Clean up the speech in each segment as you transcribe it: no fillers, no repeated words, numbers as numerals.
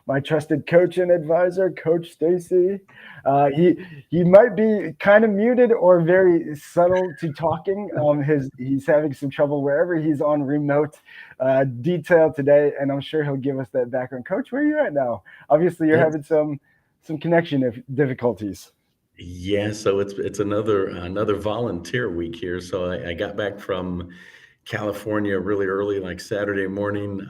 my trusted coach and advisor, Coach Stacey. He might be kind of muted or very subtle to talking. He's having some trouble wherever he's on remote detail today, and I'm sure he'll give us that background. Coach, where are you at now? Obviously, you're having some connection difficulties. Yeah, so it's another volunteer week here. So I got back from California really early, like Saturday morning.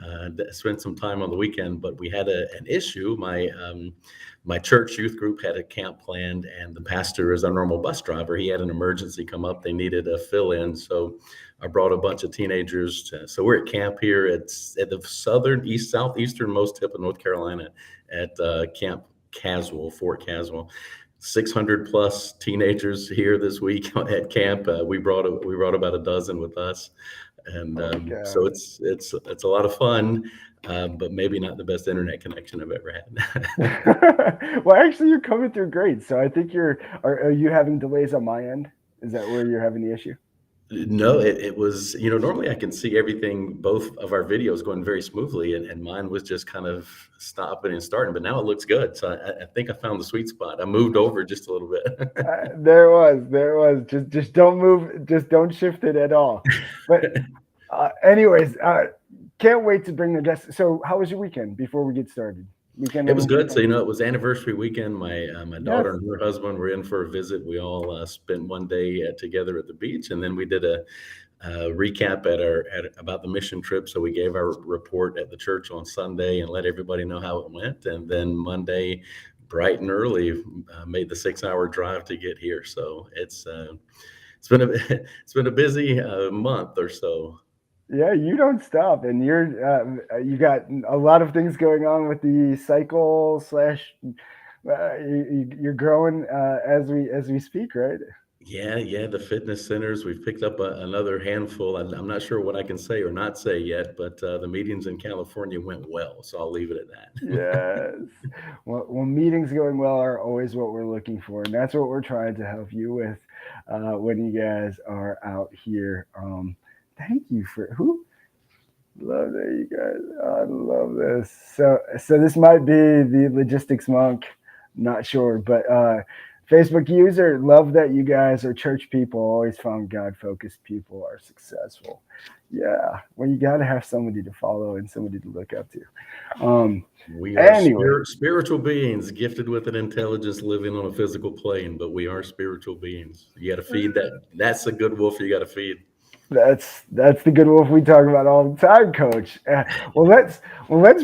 Spent some time on the weekend, but we had an issue. My church youth group had a camp planned, and the pastor is our normal bus driver. He had an emergency come up. They needed a fill-in, so I brought a bunch of teenagers. So we're at camp here. It's at the southeasternmost tip of North Carolina at Camp Caswell, Fort Caswell. 600 plus teenagers here this week at camp. We brought about a dozen with us, and so it's a lot of fun, but maybe not the best internet connection I've ever had. Well, actually, you're coming through great. So I think are you having delays on my end? Is that where you're having the issue? No, it was, normally I can see everything, both of our videos going very smoothly, and mine was just kind of stopping and starting, but now it looks good. So I think I found the sweet spot. I moved over just a little bit. There it was. Just don't move. Just don't shift it at all. But anyways, can't wait to bring the guests. So how was your weekend before we get started? It was good. So, it was anniversary weekend. My daughter and her husband were in for a visit. We all spent one day together at the beach, and then we did a recap about the mission trip. So we gave our report at the church on Sunday and let everybody know how it went. And then Monday, bright and early, made the 6-hour drive to get here. So it's been a busy month or so. Yeah, you don't stop, and you got a lot of things going on with the cycle / you're growing as we speak, right? Yeah, the fitness centers. We've picked up another handful. I'm not sure what I can say or not say yet, but the meetings in California went well, so I'll leave it at that. Yes. Well, meetings going well are always what we're looking for, and that's what we're trying to help you with when you guys are out here. Thank you love that, you guys. I love this. So this might be the logistics monk, not sure, but Facebook user, love that you guys are church people. Always found God-focused people are successful. Yeah, well, you got to have somebody to follow and somebody to look up to. We are spiritual beings gifted with an intelligence living on a physical plane, but we are spiritual beings. You got to feed that. That's the good wolf you got to feed. That's the good wolf we talk about all the time, Coach. Well, let's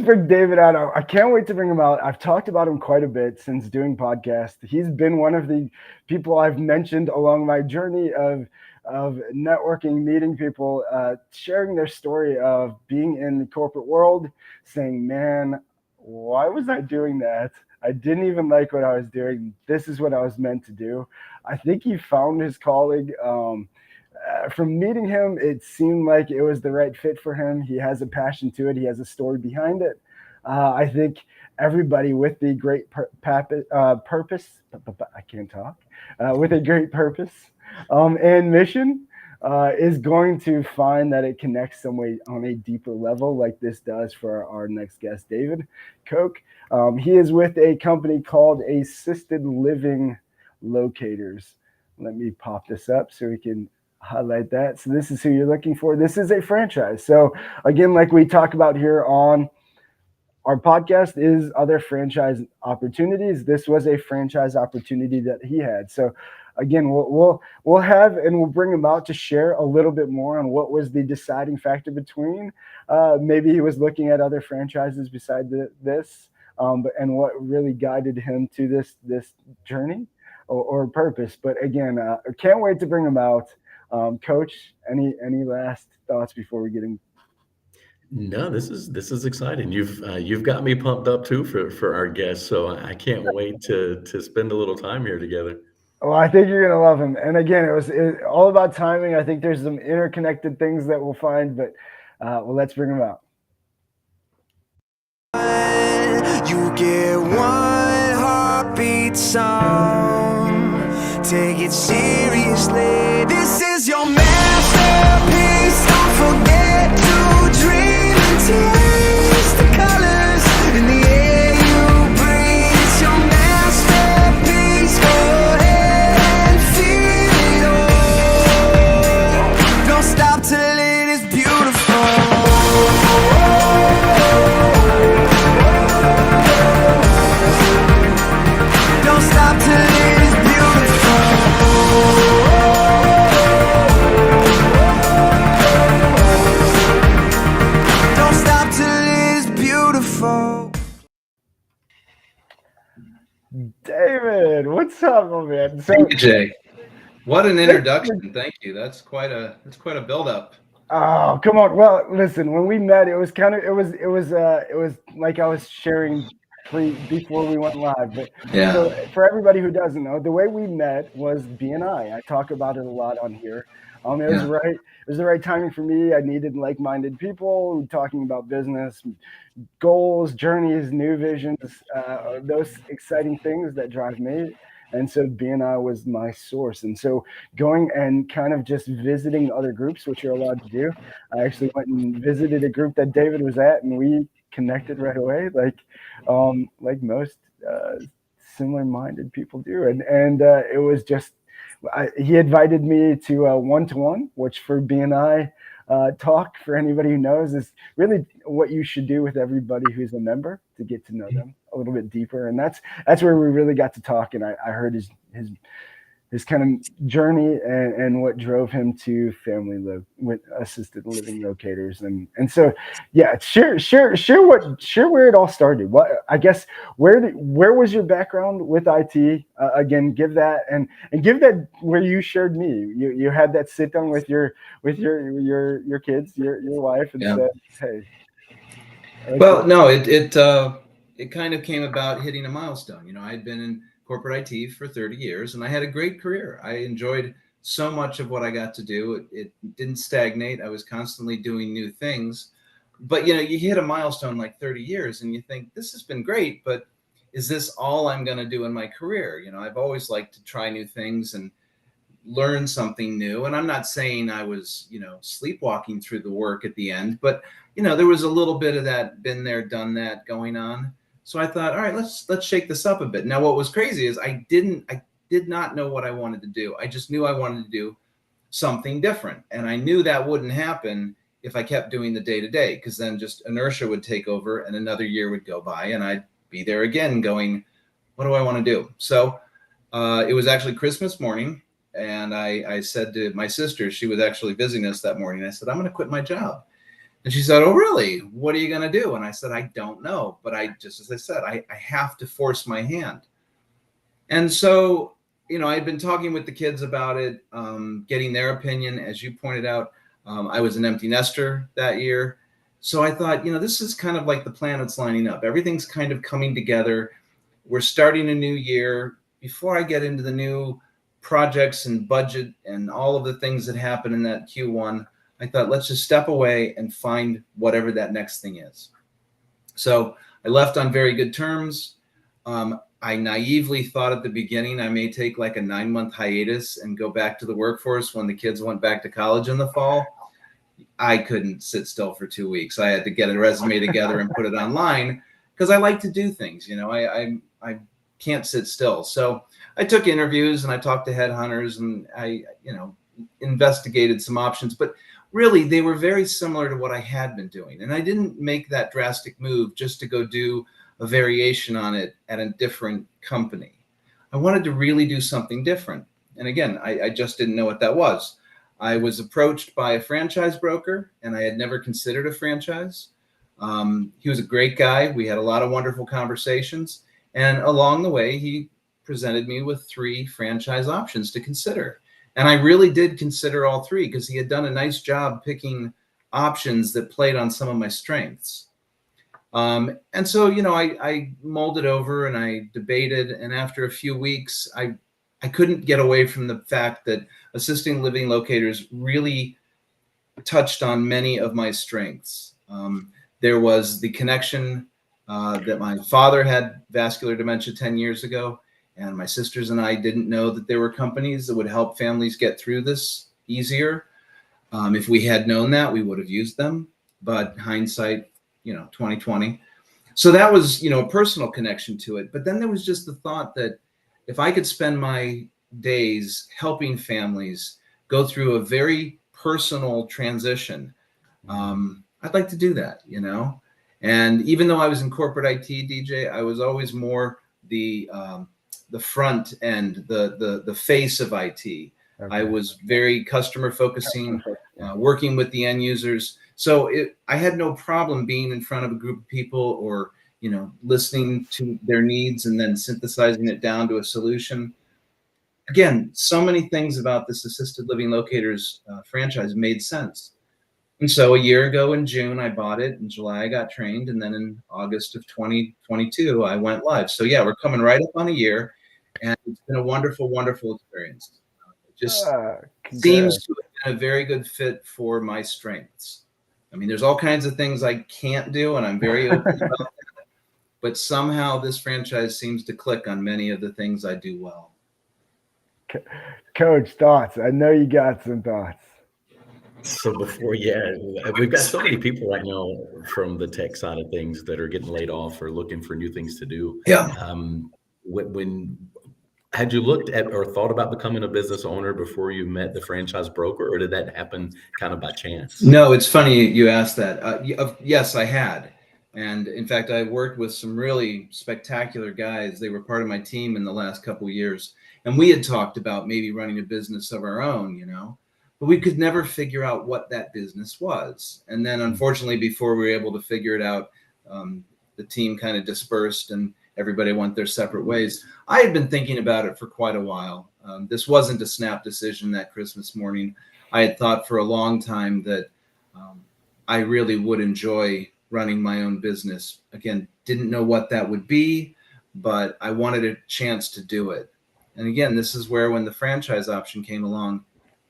bring David out. I can't wait to bring him out. I've talked about him quite a bit since doing podcasts. He's been one of the people I've mentioned along my journey of networking, meeting people, sharing their story of being in the corporate world, saying, "Man, why was I doing that? I didn't even like what I was doing. This is what I was meant to do." I think he found his calling. From meeting him, it seemed like it was the right fit for him. He has a passion to it. He has a story behind it. I think everybody with the great purpose, I can't talk, with a great purpose and mission is going to find that it connects some way on a deeper level, like this does for our next guest, David Koch. He is with a company called Assisted Living Locators. Let me pop this up so we can highlight that. So this is who you're looking for. This is a franchise. So again, like we talk about here on our podcast, is other franchise opportunities. This was a franchise opportunity that he had. So again, we'll have and we'll bring him out to share a little bit more on what was the deciding factor between maybe he was looking at other franchises beside this, and what really guided him to this journey or purpose. But again, can't wait to bring him out. Coach, any last thoughts before we get in? No, this is exciting. You've got me pumped up too for our guest, so I can't wait to spend a little time here together. Well, I think you're gonna love him. And again, it was all about timing. I think there's some interconnected things that we'll find, but let's bring him out. You get one heartbeat song. Take it seriously. This is your masterpiece. Don't forget to dream and taste the colors in the air. David, what's up, my man? So, DJ, what an introduction! Thank you. That's quite a build-up. oh, come on. Well, listen, when we met, it was kind of it was like I was sharing before we went live. But Yeah, so for everybody who doesn't know, the way we met was BNI. I talk about it a lot on here. It was yeah. right. It was the right timing for me. I needed like-minded people talking about business, goals, journeys, new visions, those exciting things that drive me. And so BNI was my source. And so going and kind of just visiting other groups, which you're allowed to do. I actually went and visited a group that David was at, and we connected right away, like most similar-minded people do. And it was just he invited me to a one-to-one, which for BNI talk, for anybody who knows, is really what you should do with everybody who's a member to get to know them a little bit deeper. And that's where we really got to talk. And I heard his kind of journey and what drove him to with assisted living locators. And so, yeah, share where it all started. What, I guess, where was your background with IT? Again, give that and give that where you shared me. You had that sit down with your kids, your wife, and Yeah. said, hey. Well, no, it kind of came about hitting a milestone. You know, I'd been in corporate IT for 30 years, and I had a great career. I enjoyed so much of what I got to do. It didn't stagnate. I was constantly doing new things. But, you know, you hit a milestone like 30 years, and you think, this has been great, but is this all I'm going to do in my career? You know, I've always liked to try new things and learn something new. And I'm not saying I was, you know, sleepwalking through the work at the end, but, you know, there was a little bit of that been there, done that going on. So I thought, all right, let's shake this up a bit. Now, what was crazy is I did not know what I wanted to do. I just knew I wanted to do something different. And I knew that wouldn't happen if I kept doing the day to day, because then just inertia would take over and another year would go by and I'd be there again going, what do I want to do? So it was actually Christmas morning. And I said to my sister, she was actually visiting us that morning, I said, I'm going to quit my job. And she said, oh, really? What are you going to do? And I said, I don't know. But just as I said, I have to force my hand. And so, you know, I'd been talking with the kids about it, getting their opinion. As you pointed out, I was an empty nester that year. So I thought, you know, this is kind of like the planets lining up. Everything's kind of coming together. We're starting a new year. Before I get into the new projects and budget and all of the things that happen in that Q1, I thought, let's just step away and find whatever that next thing is. So I left on very good terms. I naively thought at the beginning I may take like a 9-month hiatus and go back to the workforce when the kids went back to college in the fall. I couldn't sit still for 2 weeks. I had to get a resume together and put it online because I like to do things. You know, I can't sit still. So I took interviews and I talked to headhunters and I, you know, investigated some options, but really they were very similar to what I had been doing. And I didn't make that drastic move just to go do a variation on it at a different company. I wanted to really do something different. And again, I just didn't know what that was. I was approached by a franchise broker and I had never considered a franchise. He was a great guy. We had a lot of wonderful conversations. And along the way, he presented me with 3 franchise options to consider. And I really did consider all 3 because he had done a nice job picking options that played on some of my strengths. And so, you know, I molded over and I debated. And after a few weeks, I couldn't get away from the fact that assisting living locators really touched on many of my strengths. There was the connection that my father had vascular dementia 10 years ago. And my sisters and I didn't know that there were companies that would help families get through this easier. If we had known that, we would have used them. But hindsight, you know, 2020. So that was, you know, a personal connection to it. But then there was just the thought that if I could spend my days helping families go through a very personal transition, I'd like to do that, you know. And even though I was in corporate IT, DJ, I was always more the front end, the face of IT. Okay. I was very customer focusing, working with the end users. So I had no problem being in front of a group of people or listening to their needs and then synthesizing it down to a solution. Again, so many things about this assisted living locators franchise made sense. And so a year ago in June, I bought it. In July, I got trained. And then in August of 2022, I went live. So yeah, we're coming right up on a year. And it's been a wonderful, wonderful experience. It just seems to have been a very good fit for my strengths. I mean, there's all kinds of things I can't do, and I'm very open about that. But somehow this franchise seems to click on many of the things I do well. Coach, thoughts? I know you got some thoughts. So we've got so many people right now from the tech side of things that are getting laid off or looking for new things to do. Yeah. When had you looked at or thought about becoming a business owner before you met the franchise broker, or did that happen kind of by chance? No, it's funny you asked that. Yes, I had. And in fact, I worked with some really spectacular guys. They were part of my team in the last couple of years. And we had talked about maybe running a business of our own, but we could never figure out what that business was. And then unfortunately, before we were able to figure it out, the team kind of dispersed and everybody went their separate ways. I had been thinking about it for quite a while. This wasn't a snap decision that Christmas morning. I had thought for a long time that I really would enjoy running my own business. Again, didn't know what that would be, but I wanted a chance to do it. And again, this is where when the franchise option came along,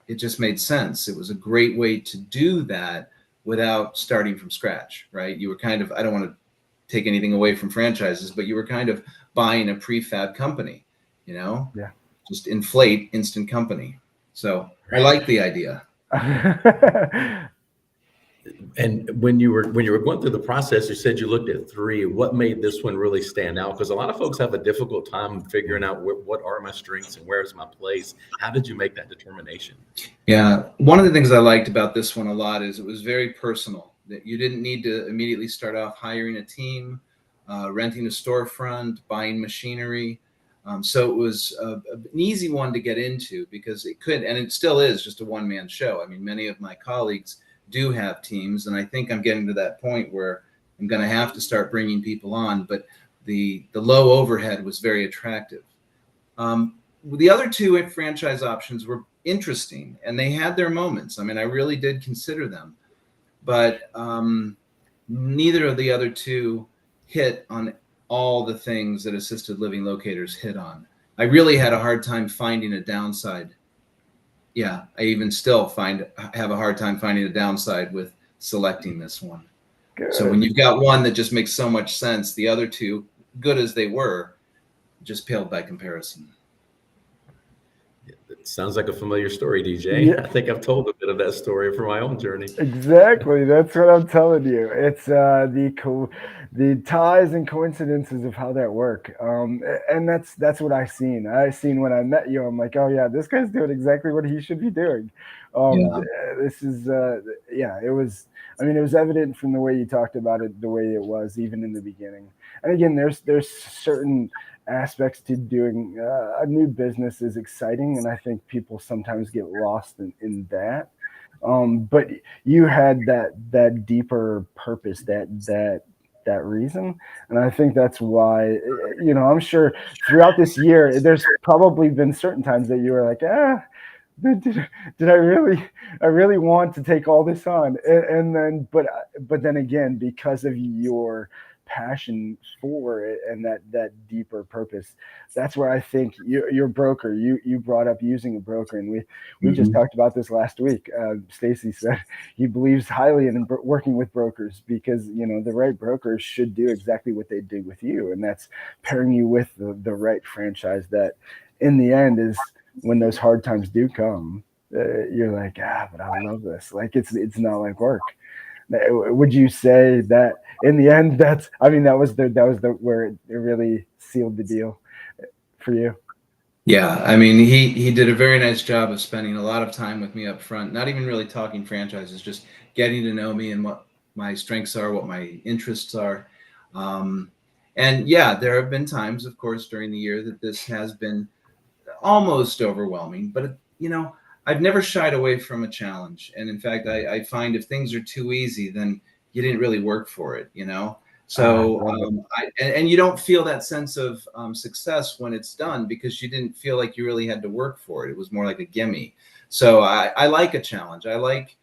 it just made sense. It was a great way to do that without starting from scratch, right? You were kind of, I don't want to take anything away from franchises, but you were kind of buying a prefab company, just inflate instant company. So I like the idea. And when you were going through the process, you said you looked at 3. What made this one really stand out? Because a lot of folks have a difficult time figuring out what are my strengths and where is my place. How did you make that determination? Yeah, one of the things I liked about this one a lot is it was very personal. That you didn't need to immediately start off hiring a team, renting a storefront, buying machinery. So it was an easy one to get into because it could, and it still is, just a one-man show. I mean, many of my colleagues do have teams, and I think I'm getting to that point where I'm going to have to start bringing people on, but the low overhead was very attractive. The other 2 franchise options were interesting, and they had their moments. I mean, I really did consider them, but neither of the other 2 hit on all the things that assisted living locators hit on. I really had a hard time finding a downside. Yeah, I even still have a hard time finding a downside with selecting this one. Good. So when you've got one that just makes so much sense, the other 2, good as they were, just paled by comparison. It sounds like a familiar story, DJ. Yeah. I think I've told a bit of that story from my own journey. Exactly. That's what I'm telling you. It's the ties and coincidences of how that work. And that's what I seen. When I met you, I'm like, oh yeah, this guy's doing exactly what he should be doing. This is, it was, it was evident from the way you talked about it, the way it was even in the beginning. And again, there's certain aspects to doing a new business is exciting, and I think people sometimes get lost in that. But you had that deeper purpose, that reason, and I think that's why. I'm sure throughout this year, there's probably been certain times that you were like, did I really want to take all this on? And then, but then again, because of your passion for it and that deeper purpose, that's where I think your broker, you brought up using a broker, and we just talked about this last week. Stacey said he believes highly in working with brokers because the right brokers should do exactly what they did with you, and that's pairing you with the right franchise that in the end is when those hard times do come, you're like, but I love this. Like it's not like work. Would you say that in the end, that was the where it really sealed the deal for you? Yeah, I mean, he did a very nice job of spending a lot of time with me up front, not even really talking franchises, just getting to know me and what my strengths are, what my interests are. And yeah, there have been times, of course, during the year that this has been almost overwhelming, but I've never shied away from a challenge. And in fact, I find if things are too easy, then you didn't really work for it, So, and you don't feel that sense of success when it's done because you didn't feel like you really had to work for it. It was more like a gimme. So I like a challenge. I like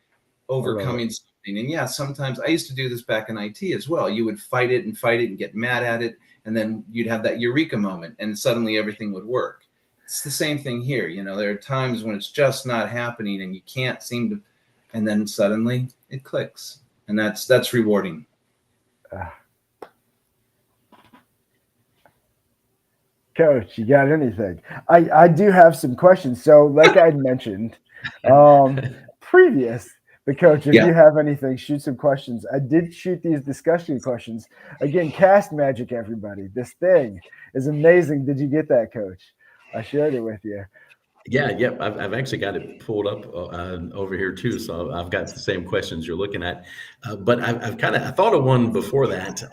overcoming something. And yeah, sometimes I used to do this back in IT as well. You would fight it and get mad at it. And then you'd have that eureka moment and suddenly everything would work. It's the same thing here. You know, there are times when it's just not happening and you can't seem to, and then suddenly it clicks. And that's rewarding. Coach, you got anything? I do have some questions. So like I mentioned previous, the coach, if you have anything, shoot some questions. I did shoot these discussion questions. Again, cast magic, everybody. This thing is amazing. Did you get that, Coach? I shared it with you. Yeah, yep. I've actually got it pulled up over here too. So I've got the same questions you're looking at. But I thought of one before that.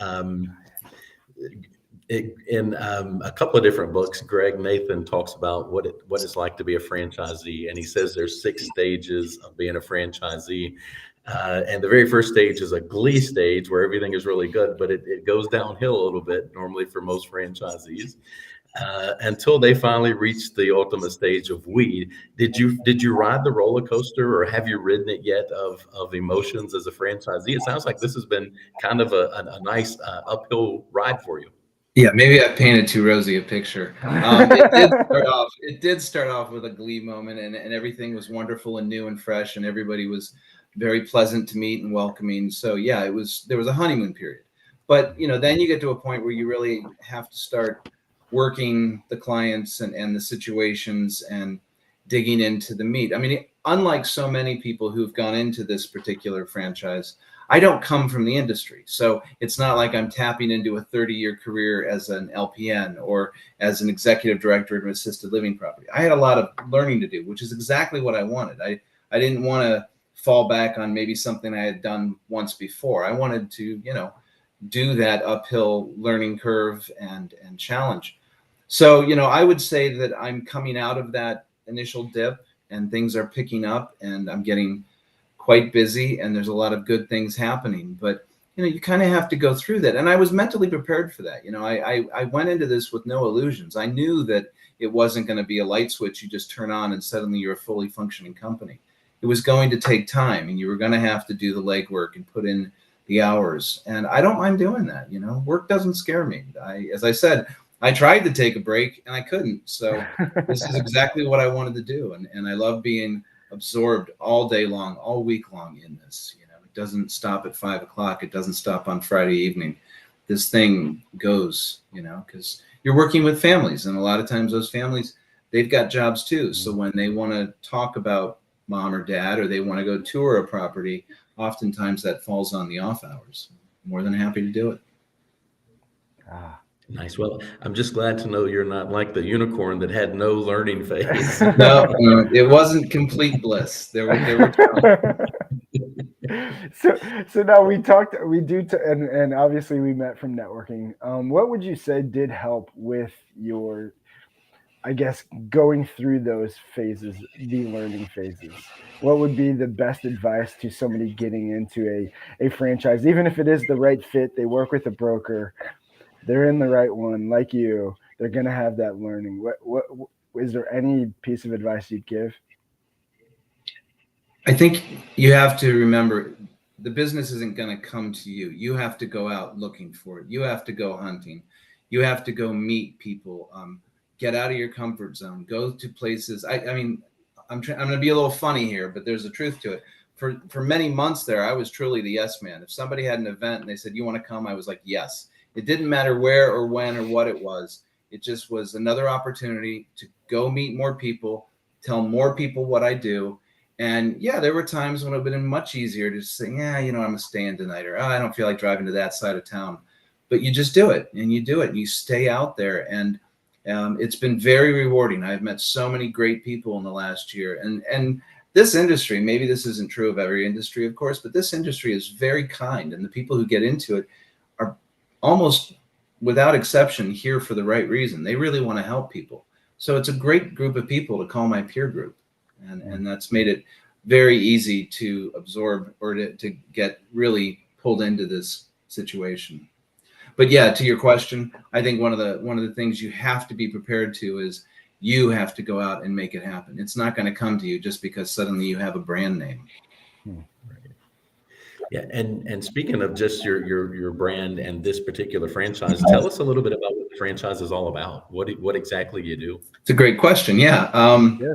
In a couple of different books, Greg Nathan talks about what it's like to be a franchisee, and he says there's 6 stages of being a franchisee, and the very first stage is a glee stage where everything is really good, but it goes downhill a little bit normally for most franchisees until they finally reach the ultimate stage of weed. Did you ride the roller coaster, or have you ridden it yet of emotions as a franchisee? It sounds like this has been kind of a nice uphill ride for you. Yeah, maybe I painted too rosy a picture. It did start off with a glee moment, and everything was wonderful and new and fresh, and everybody was very pleasant to meet and welcoming. So yeah, there was a honeymoon period. But then you get to a point where you really have to start working the clients and the situations and digging into the meat. I mean, unlike so many people who've gone into this particular franchise, I don't come from the industry. So it's not like I'm tapping into a 30-year career as an LPN or as an executive director of an assisted living property. I had a lot of learning to do, which is exactly what I wanted. I didn't want to fall back on maybe something I had done once before. I wanted to, do that uphill learning curve and challenge. So, I would say that I'm coming out of that initial dip and things are picking up and I'm getting quite busy and there's a lot of good things happening, but you kind of have to go through that. And I was mentally prepared for that. I went into this with no illusions. I knew that it wasn't going to be a light switch you just turn on and suddenly you're a fully functioning company. It was going to take time and you were going to have to do the legwork and put in the hours. And I don't mind doing that. Work doesn't scare me. As I said, I tried to take a break and I couldn't. So this is exactly what I wanted to do. And I love being absorbed all day long, all week long in this. It doesn't stop at 5 o'clock. It doesn't stop on Friday evening. This thing goes, because you're working with families, and a lot of times those families, they've got jobs too. So when they want to talk about mom or dad, or they want to go tour a property, oftentimes that falls on the off hours. More than happy to do it. Nice. Well, I'm just glad to know you're not like the unicorn that had no learning phase. No, it wasn't complete bliss. There were So now and obviously we met from networking. What would you say did help with your, I guess, going through those phases, the learning phases? What would be the best advice to somebody getting into a franchise, even if it is the right fit, they work with a broker, they're in the right one, like you, they're going to have that learning. What is there any piece of advice you'd give? I think you have to remember the business isn't going to come to you. You have to go out looking for it. You have to go hunting. You have to go meet people, get out of your comfort zone, go to places. I mean, I'm going to be a little funny here, but there's a truth to it. For many months there, I was truly the yes man. If somebody had an event and they said, you want to come? I was like, yes. It didn't matter where or when or what it was. It just was another opportunity to go meet more people, tell more people what I do. And yeah, there were times when it would have been much easier to say, yeah, I'm a staying tonight, or I don't feel like driving to that side of town. But you just do it and you do it and you stay out there. And it's been very rewarding. I've met so many great people in the last year. And this industry, maybe this isn't true of every industry, of course, but this industry is very kind. And the people who get into it are almost without exception here for the right reason. They really want to help people. So it's a great group of people to call my peer group. And that's made it very easy to absorb or to get really pulled into this situation. But yeah, to your question, I think one of the things you have to be prepared to is you have to go out and make it happen. It's not going to come to you just because suddenly you have a brand name. Yeah, and speaking of just your brand and this particular franchise, tell us a little bit about what the franchise is all about. What exactly you do? It's a great question. Yeah. Yeah.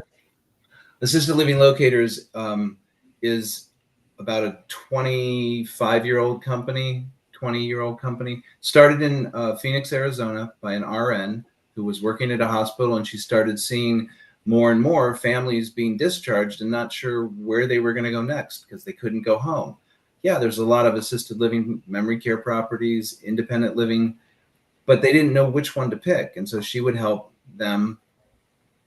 Assisted Living Locators is about a 25-year-old company, 20-year-old company. Started in Phoenix, Arizona by an RN who was working at a hospital, and she started seeing more and more families being discharged and not sure where they were going to go next because they couldn't go home. Yeah, there's a lot of assisted living, memory care properties, independent living, but they didn't know which one to pick. And so she would help them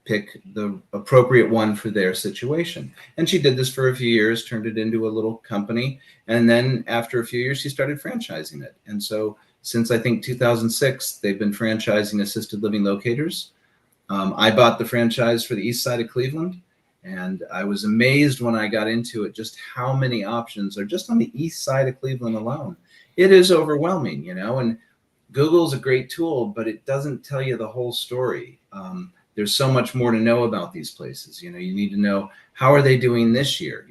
pick the appropriate one for their situation. And she did this for a few years, turned it into a little company. And then after a few years, she started franchising it. And so since I think 2006, they've been franchising assisted living locators. I bought the franchise for the east side of Cleveland. And I was amazed when I got into it, just how many options are just on the east side of Cleveland alone. It is overwhelming, and Google's a great tool, but it doesn't tell you the whole story. There's so much more to know about these places. You need to know, how are they doing this year?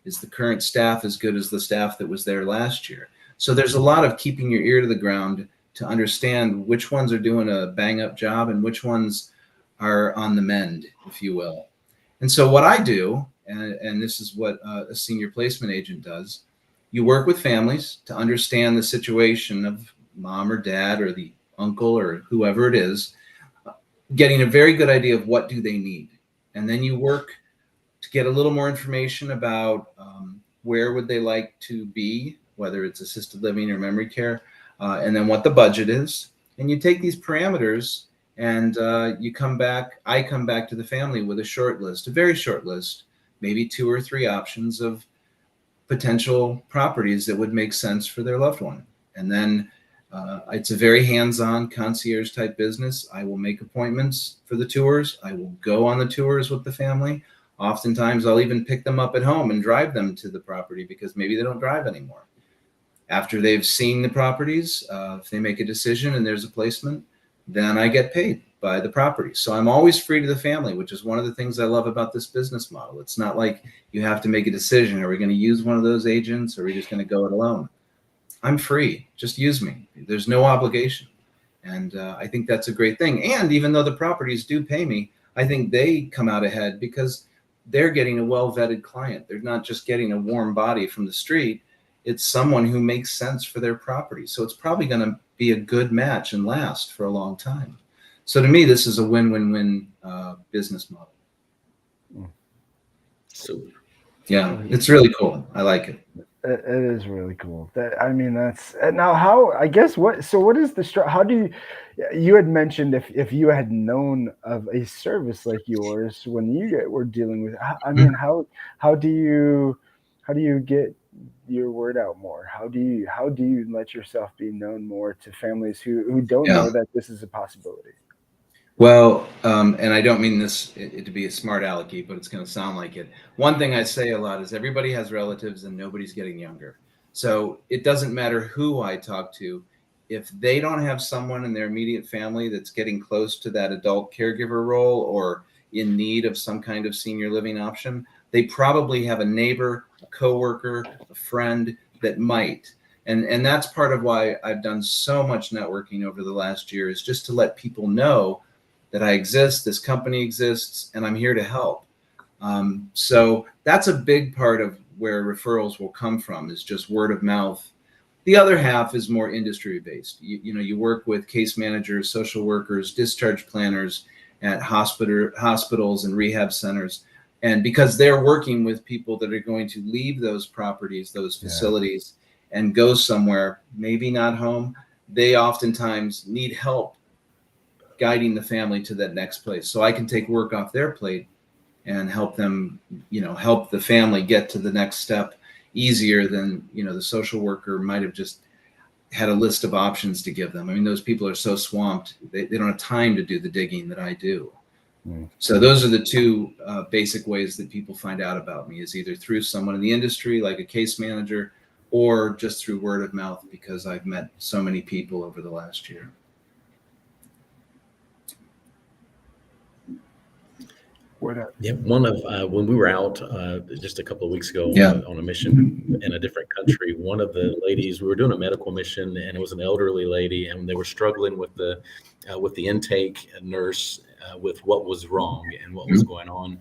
Is the current staff as good as the staff that was there last year? So there's a lot of keeping your ear to the ground to understand which ones are doing a bang up job and which ones are on the mend, if you will. And so what I do, and this is what a senior placement agent does, you work with families to understand the situation of mom or dad or the uncle or whoever it is, getting a very good idea of what do they need. And then you work to get a little more information about where would they like to be, whether it's assisted living or memory care, and then what the budget is. And you take these parameters and I come back to the family with a very short list, maybe 2 or 3 options of potential properties that would make sense for their loved one. And then it's a very hands-on concierge type business. I will make appointments for the tours. I will go on the tours with the family. Oftentimes I'll even pick them up at home and drive them to the property because maybe they don't drive anymore. After they've seen the properties, if they make a decision and there's a placement, then I get paid by the property. So I'm always free to the family, which is one of the things I love about this business model. It's not like you have to make a decision. Are we going to use one of those agents or are we just going to go it alone? I'm free. Just use me. There's no obligation. And I think that's a great thing. And even though the properties do pay me, I think they come out ahead because they're getting a well-vetted client. They're not just getting a warm body from the street. It's someone who makes sense for their property. So it's probably going to be a good match and last for a long time. So to me, this is a win-win-win business model. Super. Yeah, it's really cool. I like it. It is really cool. That's now how, I guess, what is the, how do you had mentioned if you had known of a service like yours when you were dealing with, how do you get your word out more? How do you let yourself be known more to families who don't know that this is a possibility? Well, and I don't mean this to be a smart alecky, but it's going to sound like it. One thing I say a lot is everybody has relatives and nobody's getting younger. So it doesn't matter who I talk to. If they don't have someone in their immediate family that's getting close to that adult caregiver role or in need of some kind of senior living option, they probably have a neighbor, a coworker, a friend that might. And that's part of why I've done so much networking over the last year, is just to let people know that I exist, this company exists, and I'm here to help. So that's a big part of where referrals will come from, is just word of mouth. The other half is more industry based. You work with case managers, social workers, discharge planners at hospitals and rehab centers. And because they're working with people that are going to leave those properties, those facilities, and go somewhere, maybe not home, they oftentimes need help guiding the family to that next place. So I can take work off their plate and help them, help the family get to the next step easier than, the social worker might have just had a list of options to give them. I mean, those people are so swamped, they don't have time to do the digging that I do. So those are the two basic ways that people find out about me, is either through someone in the industry, like a case manager, or just through word of mouth because I've met so many people over the last year. Yeah, one of when we were out just a couple of weeks ago Yeah. on a mission in a different country, one of the ladies, we were doing a medical mission, and it was an elderly lady, and they were struggling with the intake nurse with what was wrong and what was going on.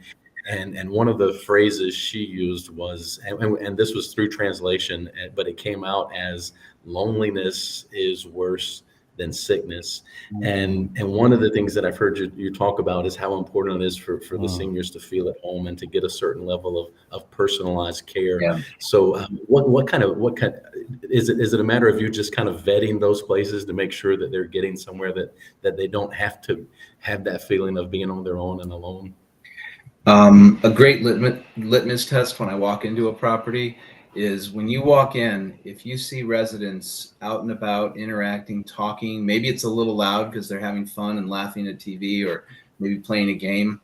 And one of the phrases she used was, and this was through translation, but it came out as loneliness is worse than sickness. And one of the things that I've heard you talk about is how important it is for the seniors to feel at home and to get a certain level of personalized care. Yeah. So what kind is it a matter of you just kind of vetting those places to make sure that they're getting somewhere that they don't have to have that feeling of being on their own and alone? A great litmus test when I walk into a property is when you walk in, if you see residents out and about interacting, talking, maybe it's a little loud because they're having fun and laughing at TV or maybe playing a game,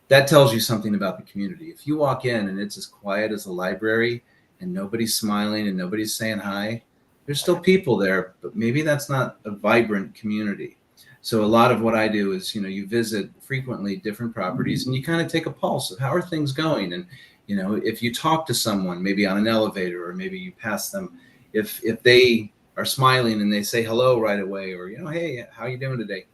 that tells you something about the community. If you walk in and it's as quiet as a library and nobody's smiling and nobody's saying hi, there's still people there, but maybe that's not a vibrant community. So a lot of what I do is, you visit frequently different properties and you kind of take a pulse of how are things going. And, if you talk to someone, maybe on an elevator, or maybe you pass them, if they are smiling and they say hello right away, or, hey, how you doing today?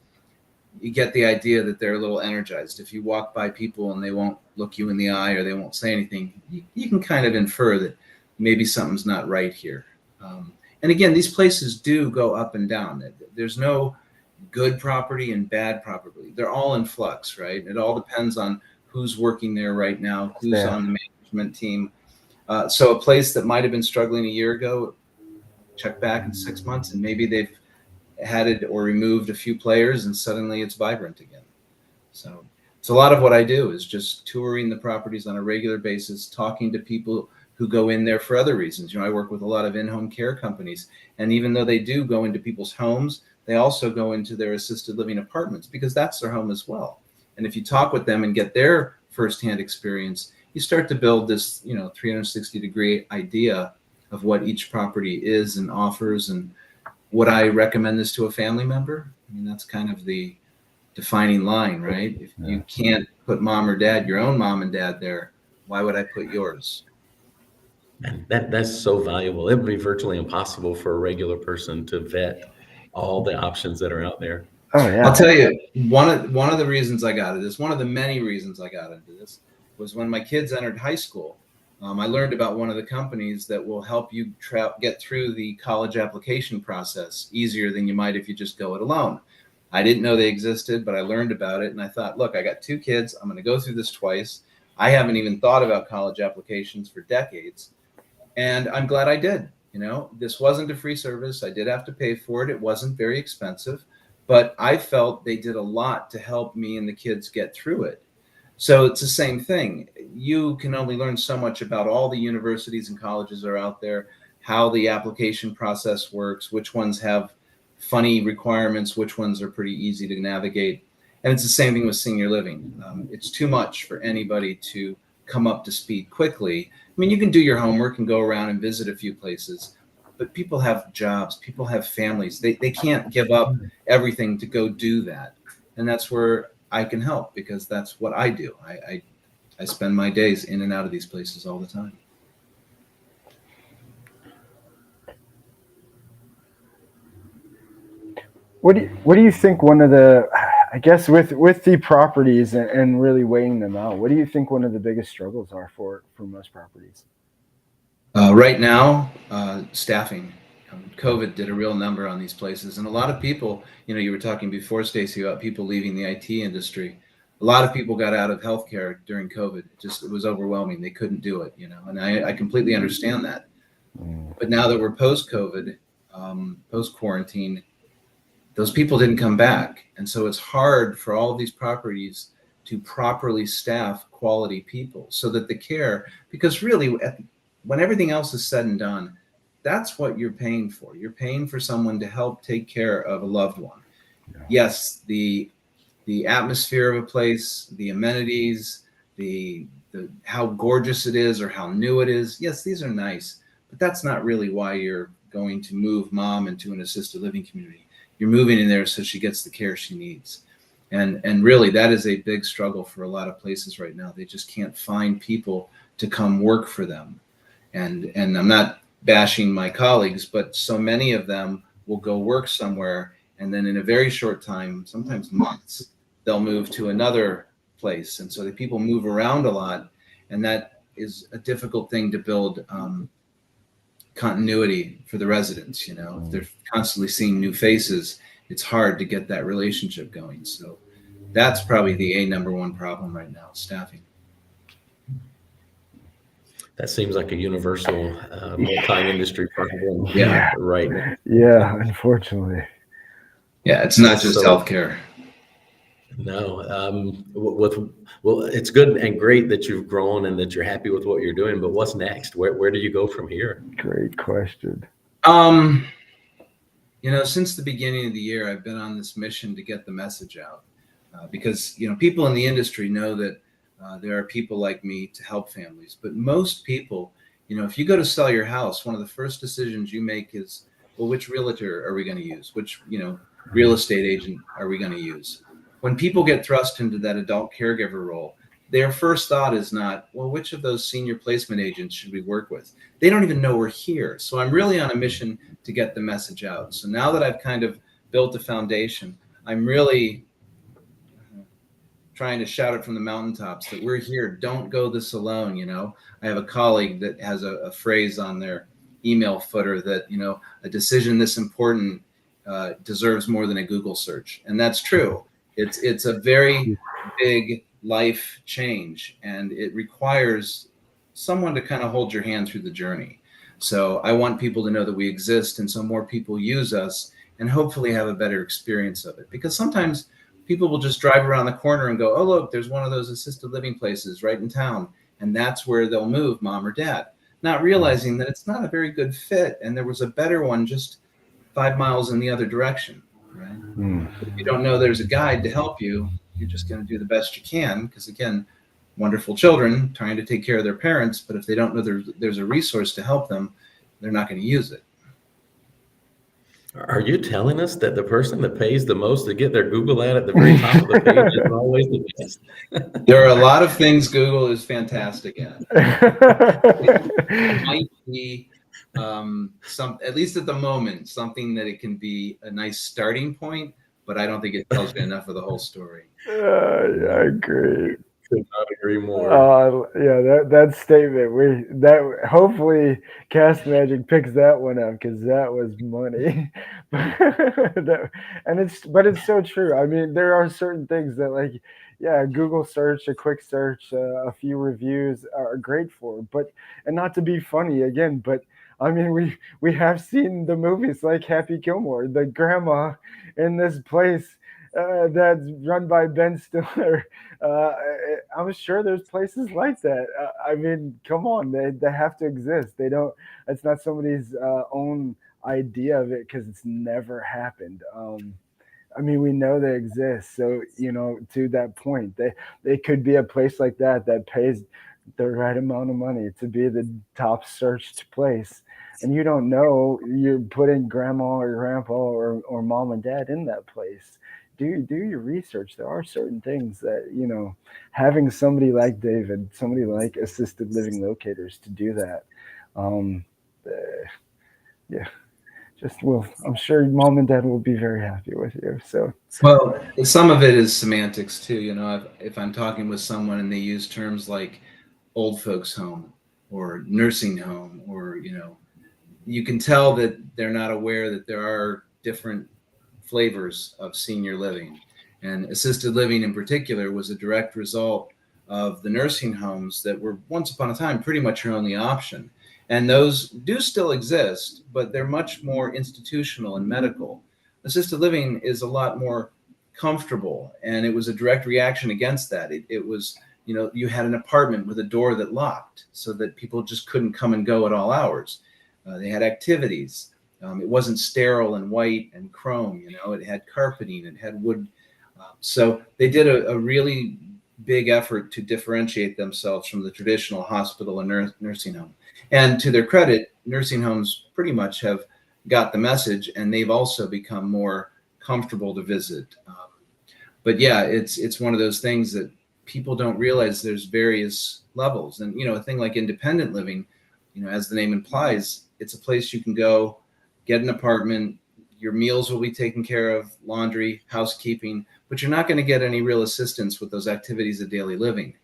You get the idea that they're a little energized. If you walk by people and they won't look you in the eye or they won't say anything, you can kind of infer that maybe something's not right here. And again, these places do go up and down. There's no good property and bad property. They're all in flux, right? It all depends on who's working there right now, who's on the management team. So a place that might have been struggling a year ago, check back in 6 months and maybe they've had it or removed a few players and suddenly it's vibrant again. So a lot of what I do is just touring the properties on a regular basis, talking to people who go in there for other reasons. I work with a lot of in-home care companies, and even though they do go into people's homes, they also go into their assisted living apartments because that's their home as well. And if you talk with them and get their firsthand experience, you start to build this, 360-degree idea of what each property is and offers. And would I recommend this to a family member? I mean, that's kind of the defining line, right? If you can't put mom or dad, your own mom and dad there, why would I put yours? And that's so valuable. It would be virtually impossible for a regular person to vet all the options that are out there. Oh yeah. I'll tell you, one of the reasons I got into this, one of the many reasons I got into this, was when my kids entered high school. I learned about one of the companies that will help you get through the college application process easier than you might if you just go it alone. I didn't know they existed, but I learned about it, and I thought, look, I got 2 kids. I'm going to go through this twice. I haven't even thought about college applications for decades, and I'm glad I did. This wasn't a free service. I did have to pay for it. It wasn't very expensive, but I felt they did a lot to help me and the kids get through it. So it's the same thing. You can only learn so much about all the universities and colleges that are out there, how the application process works, which ones have funny requirements, which ones are pretty easy to navigate. And it's the same thing with senior living. It's too much for anybody to come up to speed quickly. I mean, you can do your homework and go around and visit a few places, but people have jobs, people have families. They can't give up everything to go do that. And that's where I can help, because that's what I do. I spend my days in and out of these places all the time. What do you think one of the, I guess with the properties and really weighing them out, what do you think one of the biggest struggles are for most properties? Right now, staffing. COVID did a real number on these places, and a lot of people, you were talking before, Stacey, about people leaving the IT industry. A lot of people got out of healthcare during COVID. It was overwhelming. They couldn't do it, and I completely understand that. But now that we're post-COVID, post-quarantine, those people didn't come back. And so it's hard for all of these properties to properly staff quality people so that the care, because really when everything else is said and done, that's what you're paying for. You're paying for someone to help take care of a loved one. Yeah. Yes, the atmosphere of a place, the amenities, the how gorgeous it is or how new it is. Yes, these are nice, but that's not really why you're going to move mom into an assisted living community. You're moving in there so she gets the care she needs. And really, that is a big struggle for a lot of places right now. They just can't find people to come work for them. And I'm not bashing my colleagues, but so many of them will go work somewhere, and then in a very short time, sometimes months, they'll move to another place. And so the people move around a lot, and that is a difficult thing to build continuity for the residents. You know, if they're constantly seeing new faces, it's hard to get that relationship going. So that's probably the number one problem right now, staffing. That seems like a universal multi-industry problem. Yeah. Right now. Yeah, unfortunately. Yeah, it's not just healthcare. No, well, it's good and great that you've grown and that you're happy with what you're doing, but what's next? Where do you go from here? Great question. You know, since the beginning of the year, I've been on this mission to get the message out because, you know, people in the industry know that there are people like me to help families, but most people, you know, if you go to sell your house, one of the first decisions you make is, well, which realtor are we going to use? Which, you know, real estate agent are we going to use? When people get thrust into that adult caregiver role, their first thought is not, well, which of those senior placement agents should we work with? They don't even know we're here. So I'm really on a mission to get the message out. So now that I've kind of built a foundation, I'm really trying to shout it from the mountaintops that we're here. Don't go this alone. You know, I have a colleague that has a phrase on their email footer that, you know, a decision this important deserves more than a Google search. And that's true. It's a very big life change, and it requires someone to kind of hold your hand through the journey. So I want people to know that we exist, and so more people use us and hopefully have a better experience of it. Because sometimes people will just drive around the corner and go, oh, look, there's one of those assisted living places right in town, and that's where they'll move mom or dad, not realizing that it's not a very good fit, and there was a better one just 5 miles in the other direction. Right? If you don't know there's a guide to help you, you're just going to do the best you can, because again, wonderful children trying to take care of their parents, but if they don't know there's a resource to help them, they're not going to use it. Are you telling us that the person that pays the most to get their Google ad at the very top of the page is always the best? There are a lot of things Google is fantastic at. It might be at least at the moment, something that it can be a nice starting point, but I don't think it tells you enough of the whole story. Yeah, I agree. Could not agree more. Yeah, that statement. Hopefully Cast Magic picks that one up, because that was money. But it's so true. I mean, there are certain things that, like, yeah, Google search, a quick search, a few reviews are great for. And not to be funny again, but I mean, we have seen the movies like Happy Gilmore, the grandma in this place that's run by Ben Stiller. I'm sure there's places like that. I mean, come on, they have to exist. They don't. It's not somebody's own idea of it, because it's never happened. I mean, we know they exist. So, you know, to that point, they could be a place like that pays the right amount of money to be the top searched place. And you don't know, you're putting grandma or grandpa or mom and dad in that place. Do your research. There are certain things that, you know, having somebody like David, somebody like assisted living locators to do that. Yeah. I'm sure mom and dad will be very happy with you. So, well, some of it is semantics too. You know, if I'm talking with someone and they use terms like old folks home or nursing home, or, you know, you can tell that they're not aware that there are different flavors of senior living, and assisted living in particular was a direct result of the nursing homes that were once upon a time pretty much your only option. And those do still exist, but they're much more institutional and medical. Assisted living is a lot more comfortable, and it was a direct reaction against that. It was, you know, you had an apartment with a door that locked so that people just couldn't come and go at all hours. They had activities. It wasn't sterile and white and chrome, you know, it had carpeting, it had wood. So they did a really big effort to differentiate themselves from the traditional hospital and nursing home. And to their credit, nursing homes pretty much have got the message, and they've also become more comfortable to visit. But yeah, it's one of those things that people don't realize there's various levels. And, a thing like independent living, as the name implies, it's a place you can go, get an apartment, your meals will be taken care of, laundry, housekeeping, but you're not going to get any real assistance with those activities of daily living.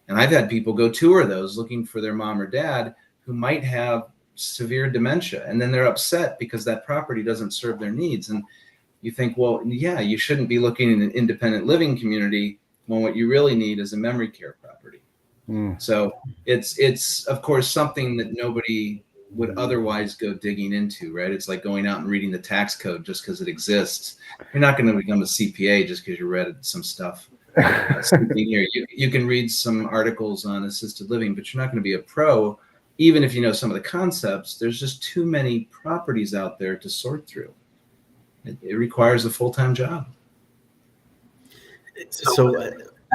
And I've had people go tour those looking for their mom or dad who might have severe dementia, and then they're upset because that property doesn't serve their needs. And you think, well, yeah, you shouldn't be looking in an independent living community when what you really need is a memory care property. So it's of course something that nobody would otherwise go digging into, right? It's like going out and reading the tax code just because it exists. You're not going to become a CPA just because you read some stuff. Here. You can read some articles on assisted living, but you're not going to be a pro, even if you know some of the concepts. There's just too many properties out there to sort through. It requires a full-time job. So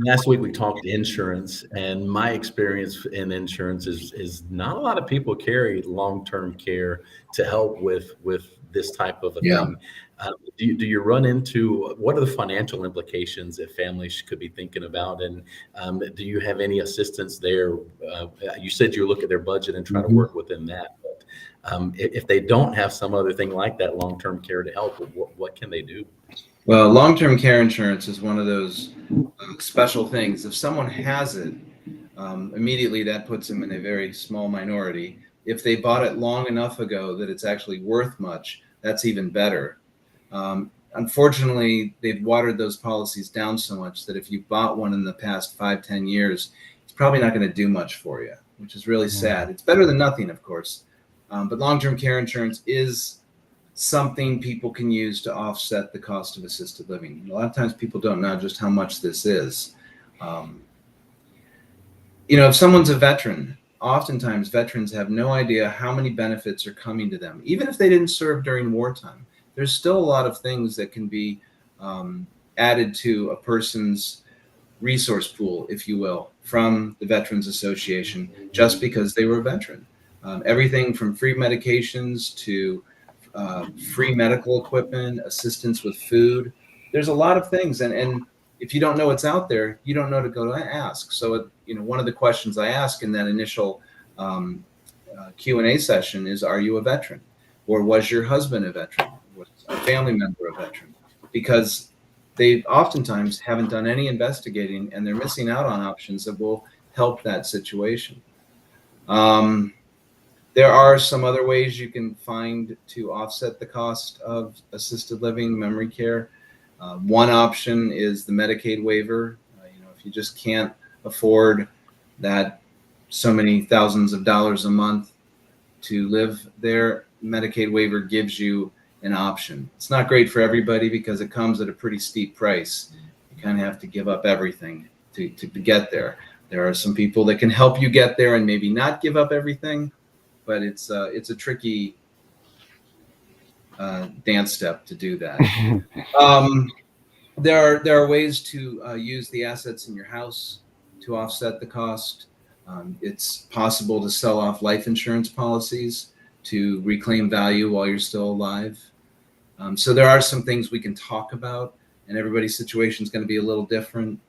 last week we talked insurance, and my experience in insurance is not a lot of people carry long-term care to help with this type of a thing. Do you run into, what are the financial implications that families could be thinking about? And do you have any assistance there? You said you look at their budget and try to work within that. But if they don't have some other thing like that long-term care to help, what can they do? Well, long-term care insurance is one of those special things. If someone has it, immediately that puts them in a very small minority. If they bought it long enough ago that it's actually worth much, that's even better. Unfortunately, they've watered those policies down so much that if you bought one in the past 5-10 years, it's probably not going to do much for you, which is really sad. It's better than nothing, of course. But long-term care insurance is something people can use to offset the cost of assisted living. A lot of times people don't know just how much this is. If someone's a veteran, oftentimes veterans have no idea how many benefits are coming to them. Even if they didn't serve during wartime, there's still a lot of things that can be added to a person's resource pool, if you will, from the Veterans Association, just because they were a veteran. Everything from free medications to free medical equipment, assistance with food. There's a lot of things. And if you don't know what's out there, you don't know to go to ask. So, one of the questions I ask in that initial Q&A session is, are you a veteran? Or was your husband a veteran? Was a family member a veteran? Because they oftentimes haven't done any investigating, and they're missing out on options that will help that situation. There are some other ways you can find to offset the cost of assisted living, memory care. One option is the Medicaid waiver. If you just can't afford that so many thousands of dollars a month to live there, Medicaid waiver gives you an option. It's not great for everybody because it comes at a pretty steep price. You kind of have to give up everything to get there. There are some people that can help you get there and maybe not give up everything, but it's a tricky dance step to do that. There are ways to use the assets in your house to offset the cost. It's possible to sell off life insurance policies to reclaim value while you're still alive. So there are some things we can talk about, and everybody's situation is going to be a little different.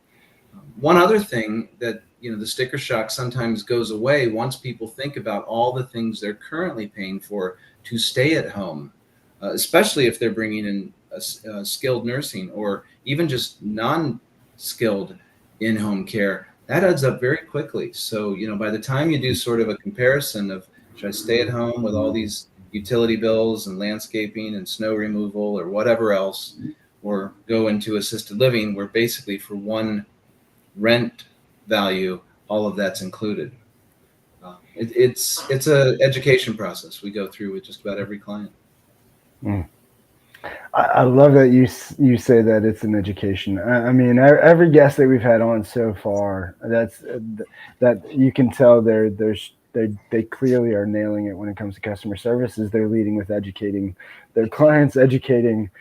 One other thing that, the sticker shock sometimes goes away once people think about all the things they're currently paying for to stay at home, especially if they're bringing in skilled nursing or even just non-skilled in-home care. That adds up very quickly. So, by the time you do sort of a comparison of, should I stay at home with all these utility bills and landscaping and snow removal or whatever else, or go into assisted living where basically for one rent value, all of that's included. It's a education process we go through with just about every client. I love that you say that it's an education. I mean, every guest that we've had on so far, that you can tell they clearly are nailing it when it comes to customer services. They're leading with educating their clients, education.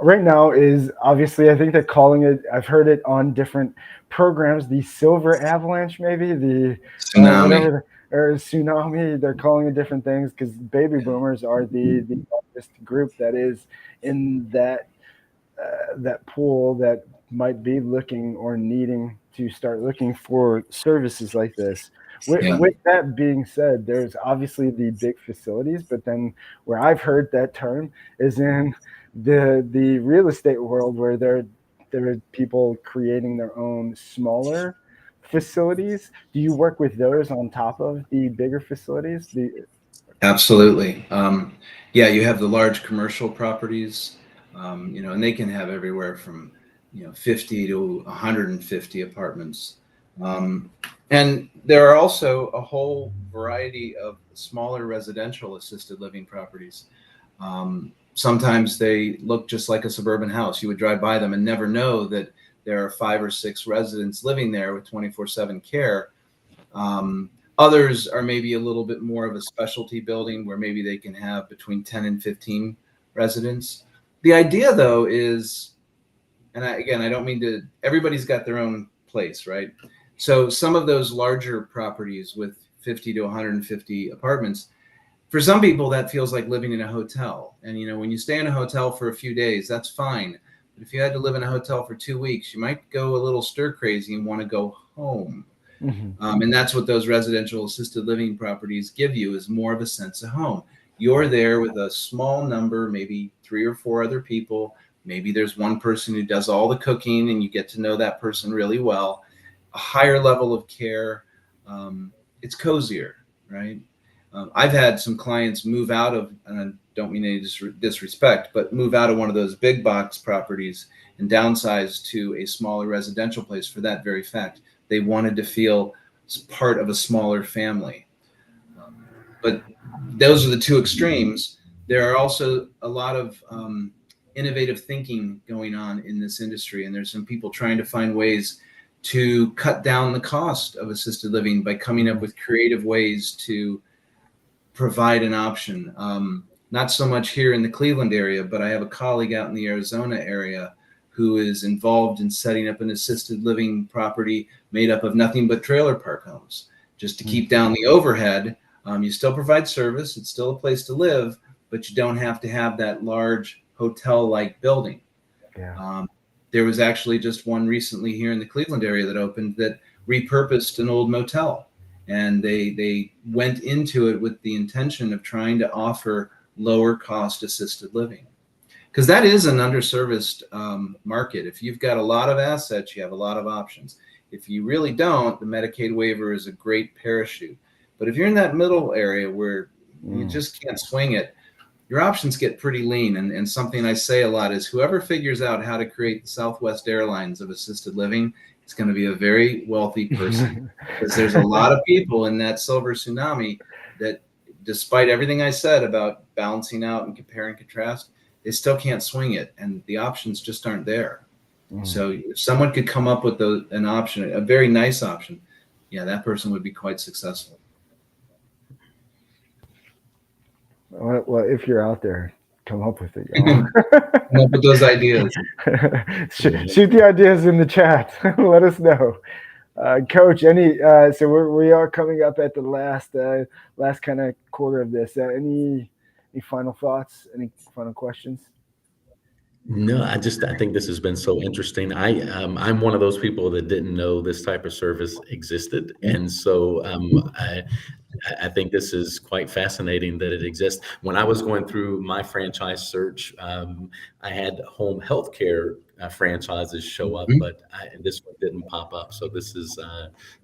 Right now is obviously, I think they're calling it, I've heard it on different programs, the silver avalanche, maybe the tsunami. or tsunami. They're calling it different things because baby boomers are the largest group that is in that pool that might be looking or needing to start looking for services like this. Yeah. With that being said, there's obviously the big facilities, but then where I've heard that term is in the real estate world where there are people creating their own smaller facilities. Do you work with those on top of the bigger facilities? Absolutely. Yeah, you have the large commercial properties, and they can have everywhere from 50 to 150 apartments. And there are also a whole variety of smaller residential assisted living properties. Sometimes they look just like a suburban house. You would drive by them and never know that there are 5 or 6 residents living there with 24/7 care. Others are maybe a little bit more of a specialty building where maybe they can have between 10 and 15 residents. The idea, though, is, and I don't mean to, everybody's got their own place, right? So some of those larger properties with 50 to 150 apartments, for some people, that feels like living in a hotel. And, when you stay in a hotel for a few days, that's fine. But if you had to live in a hotel for 2 weeks, you might go a little stir crazy and want to go home. And that's what those residential assisted living properties give you, is more of a sense of home. You're there with a small number, maybe 3 or 4 other people. Maybe there's one person who does all the cooking and you get to know that person really well. A higher level of care. It's cozier, right? I've had some clients move out of, and I don't mean any disrespect, but move out of one of those big box properties and downsize to a smaller residential place for that very fact. They wanted to feel part of a smaller family. But those are the two extremes. There are also a lot of innovative thinking going on in this industry, and there's some people trying to find ways to cut down the cost of assisted living by coming up with creative ways to provide an option. Not so much here in the Cleveland area, but I have a colleague out in the Arizona area who is involved in setting up an assisted living property made up of nothing but trailer park homes, just to keep down the overhead. You still provide service. It's still a place to live, but you don't have to have that large hotel-like building. Yeah. There was actually just one recently here in the Cleveland area that opened that repurposed an old motel. And they went into it with the intention of trying to offer lower cost assisted living. Because that is an underserviced market. If you've got a lot of assets, you have a lot of options. If you really don't, the Medicaid waiver is a great parachute. But if you're in that middle area where you just can't swing it, your options get pretty lean. And something I say a lot is whoever figures out how to create the Southwest Airlines of assisted living is going to be a very wealthy person. Because there's a lot of people in that silver tsunami that, despite everything I said about balancing out and compare and contrast, they still can't swing it, and the options just aren't there. So if someone could come up with an option, a very nice option, yeah, that person would be quite successful. Well, if you're out there, come up with it. Come up with those ideas. Shoot the ideas in the chat. Let us know. Coach, so we are coming up at the last kind of quarter of this. Any final thoughts? Any final questions? No, I think this has been so interesting. I'm one of those people that didn't know this type of service existed, and so I think this is quite fascinating that it exists. When I was going through my franchise search, I had home healthcare franchises show up, but this one didn't pop up. So this is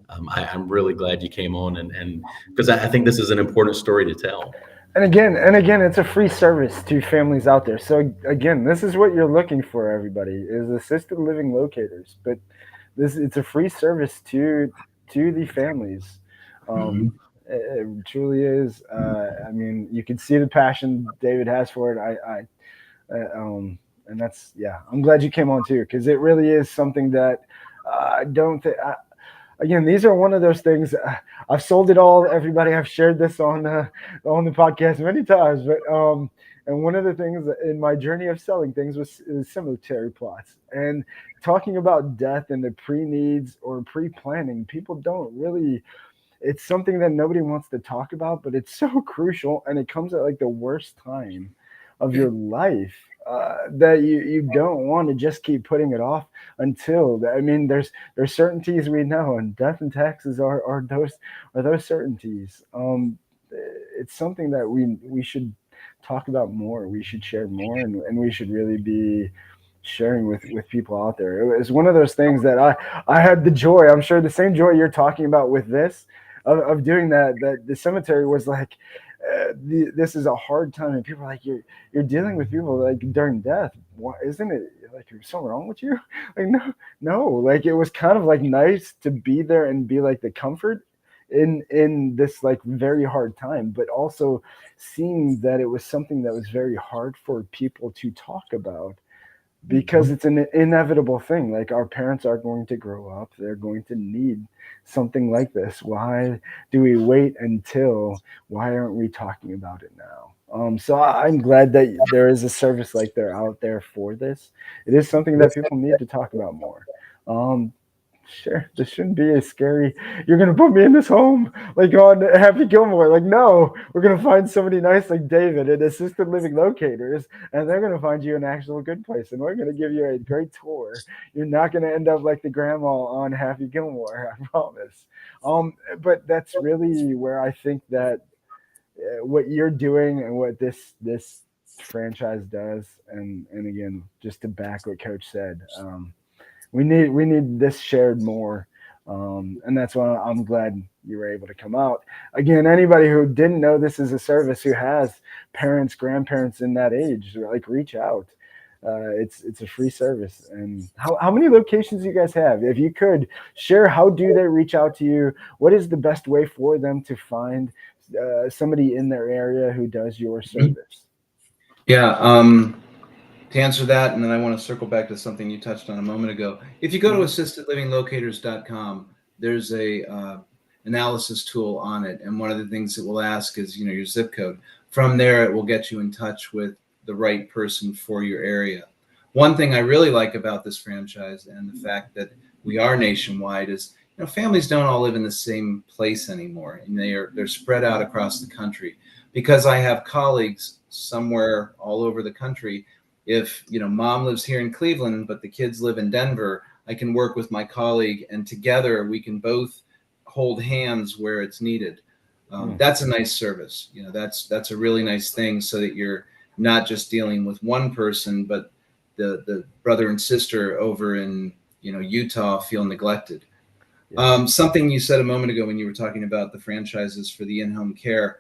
I'm really glad you came on, and because I think this is an important story to tell. And again, it's a free service to families out there. So again, this is what you're looking for, everybody, is assisted living locators. But it's a free service to the families. It truly is. I mean, you can see the passion David has for it. And that's, I'm glad you came on too, because it really is something that I don't think. Again, these are one of those things. I've sold it all. Everybody, I've shared this on the podcast many times. But and one of the things in my journey of selling things was cemetery plots and talking about death and the pre-needs or pre-planning. People don't really it's something that nobody wants to talk about, but it's so crucial, and it comes at like the worst time of your life, that you don't want to just keep putting it off until, I mean, there's certainties we know, and death and taxes are those certainties. It's something that we should talk about more. We should share more, and we should really be sharing with people out there. It was one of those things that I had the joy, I'm sure the same joy you're talking about with this, of doing that the cemetery was like, this is a hard time, and people are like, you're dealing with people like during death. Why isn't it like there's something wrong with you? Like, no, like it was kind of like nice to be there and be like the comfort in this like very hard time, but also seeing that it was something that was very hard for people to talk about, because it's an inevitable thing. Like, our parents are going to grow up, they're going to need something like this. Why do we wait until, why aren't we talking about it now? So I'm glad that there is a service like they're out there for this. It is something that people need to talk about more. Sure, this shouldn't be as scary. You're gonna put me in this home like on Happy Gilmore. Like, no, we're gonna find somebody nice like David at Assisted Living Locators, and they're gonna find you an actual good place, and we're gonna give you a great tour. You're not gonna end up like the grandma on Happy Gilmore, I promise. But that's really where I think that what you're doing and what this franchise does, and again, just to back what Coach said. We need this shared more, and that's why I'm glad you were able to come out. Again, anybody who didn't know this is a service, who has parents, grandparents in that age, like, reach out. It's a free service. And how many locations do you guys have? If you could share, how do they reach out to you? What is the best way for them to find somebody in their area who does your service? Yeah. To answer that, and then I want to circle back to something you touched on a moment ago. If you go to assistedlivinglocators.com, there's a analysis tool on it, and one of the things it will ask is, your zip code. From there, it will get you in touch with the right person for your area. One thing I really like about this franchise, and the fact that we are nationwide, is families don't all live in the same place anymore, and they're spread out across the country. Because I have colleagues somewhere all over the country, if mom lives here in Cleveland but the kids live in Denver, I can work with my colleague, and together we can both hold hands where it's needed. That's a nice service. That's a really nice thing, so that you're not just dealing with one person, but the brother and sister over in Utah feel neglected. Yeah. Something you said a moment ago when you were talking about the franchises for the in-home care,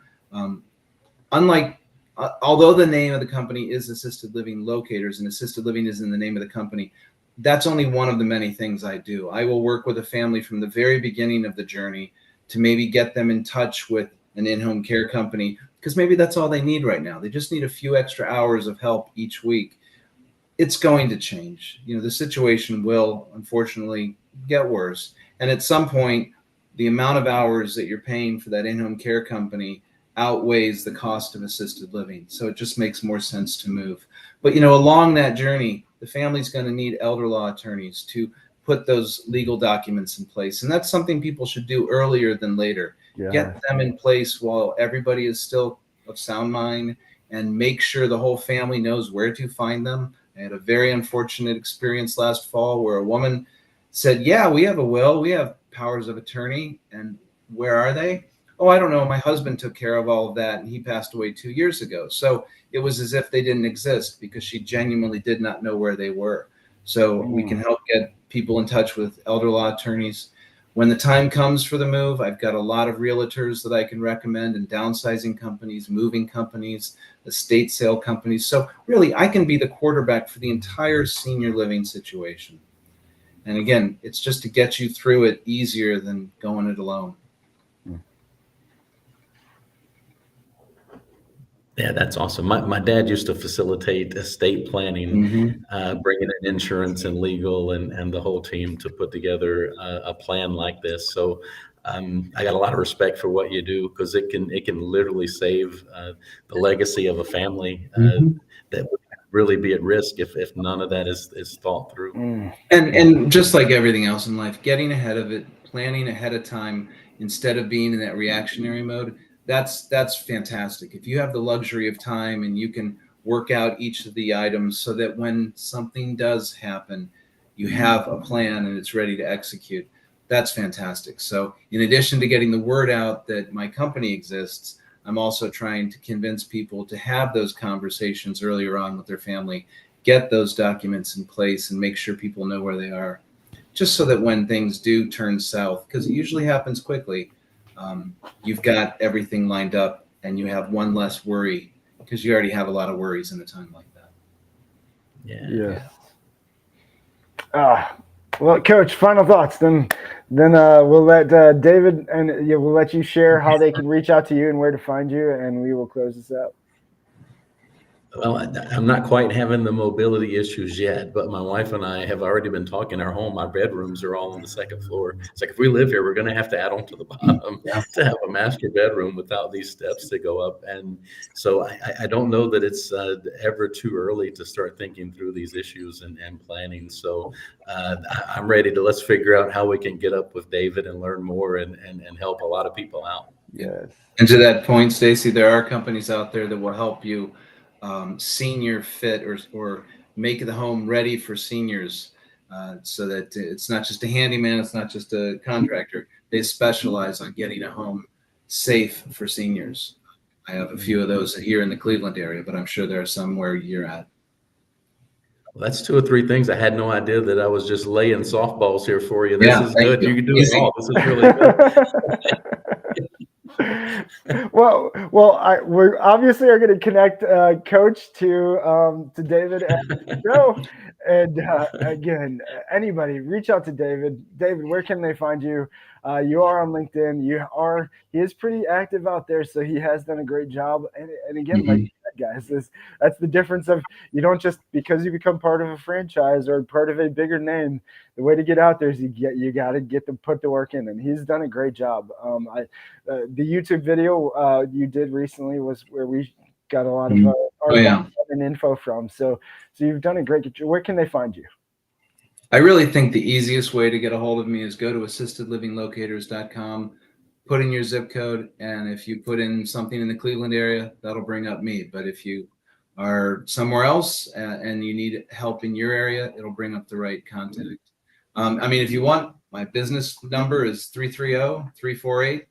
although the name of the company is Assisted Living Locators, and assisted living is in the name of the company, that's only one of the many things I do. I will work with a family from the very beginning of the journey to maybe get them in touch with an in-home care company, because maybe that's all they need right now. They just need a few extra hours of help each week. It's going to change. The situation will unfortunately get worse. And at some point, the amount of hours that you're paying for that in-home care company outweighs the cost of assisted living. So it just makes more sense to move. But, along that journey, the family's going to need elder law attorneys to put those legal documents in place. And that's something people should do earlier than later. Yeah. Get them in place while everybody is still of sound mind, and make sure the whole family knows where to find them. I had a very unfortunate experience last fall where a woman said, yeah, we have a will, we have powers of attorney, and where are they? Oh, I don't know. My husband took care of all of that, and he passed away 2 years ago. So it was as if they didn't exist, because she genuinely did not know where they were. So we can help get people in touch with elder law attorneys. When the time comes for the move, I've got a lot of realtors that I can recommend, and downsizing companies, moving companies, estate sale companies. So really, I can be the quarterback for the entire senior living situation. And again, it's just to get you through it easier than going it alone. Yeah, that's awesome. My dad used to facilitate estate planning, bringing in insurance and legal and the whole team to put together a plan like this. So I got a lot of respect for what you do, because it can literally save the legacy of a family that would really be at risk if none of that is thought through. And just like everything else in life, getting ahead of it, planning ahead of time instead of being in that reactionary mode, that's fantastic. If you have the luxury of time and you can work out each of the items so that when something does happen, you have a plan and it's ready to execute, that's fantastic. So in addition to getting the word out that my company exists, I'm also trying to convince people to have those conversations earlier on with their family, get those documents in place and make sure people know where they are, just so that when things do turn south, because it usually happens quickly, you've got everything lined up and you have one less worry, because you already have a lot of worries in a time like that. Yeah. Well, Coach, final thoughts. Then we'll let David and we'll let you share how they can reach out to you and where to find you, and we will close this out. Well, I'm not quite having the mobility issues yet, but my wife and I have already been talking. Our home, our bedrooms are all on the second floor. It's like, if we live here, we're going to have to add on to the bottom to have a master bedroom without these steps to go up. And so I don't know that it's ever too early to start thinking through these issues and planning. So I'm ready to, let's figure out how we can get up with David and learn more and help a lot of people out. Yes. And to that point, Stacey, there are companies out there that will help you senior fit or make the home ready for seniors, so that it's not just a handyman, it's not just a contractor. They specialize on getting a home safe for seniors. I have a few of those here in the Cleveland area, but I'm sure there are some where you're at. Well, that's 2 or 3 things. I had no idea that I was just laying softballs here for you. This is good. You can do it all. This is really good. well, we obviously are going to connect Coach to David and the show. And again, anybody reach out to David. David, where can they find you? You are on LinkedIn. He is pretty active out there, so he has done a great job. And again, like you said, guys, that's the difference of, you don't just, because you become part of a franchise or part of a bigger name, the way to get out there is you got to put the work in, and he's done a great job. The YouTube video you did recently was where we got a lot of and info from. So you've done a great job. Where can they find you? I really think the easiest way to get a hold of me is go to assistedlivinglocators.com, put in your zip code, and if you put in something in the Cleveland area, that'll bring up me. But if you are somewhere else and you need help in your area, it'll bring up the right contact. If you want, my business number is 330-348-0957.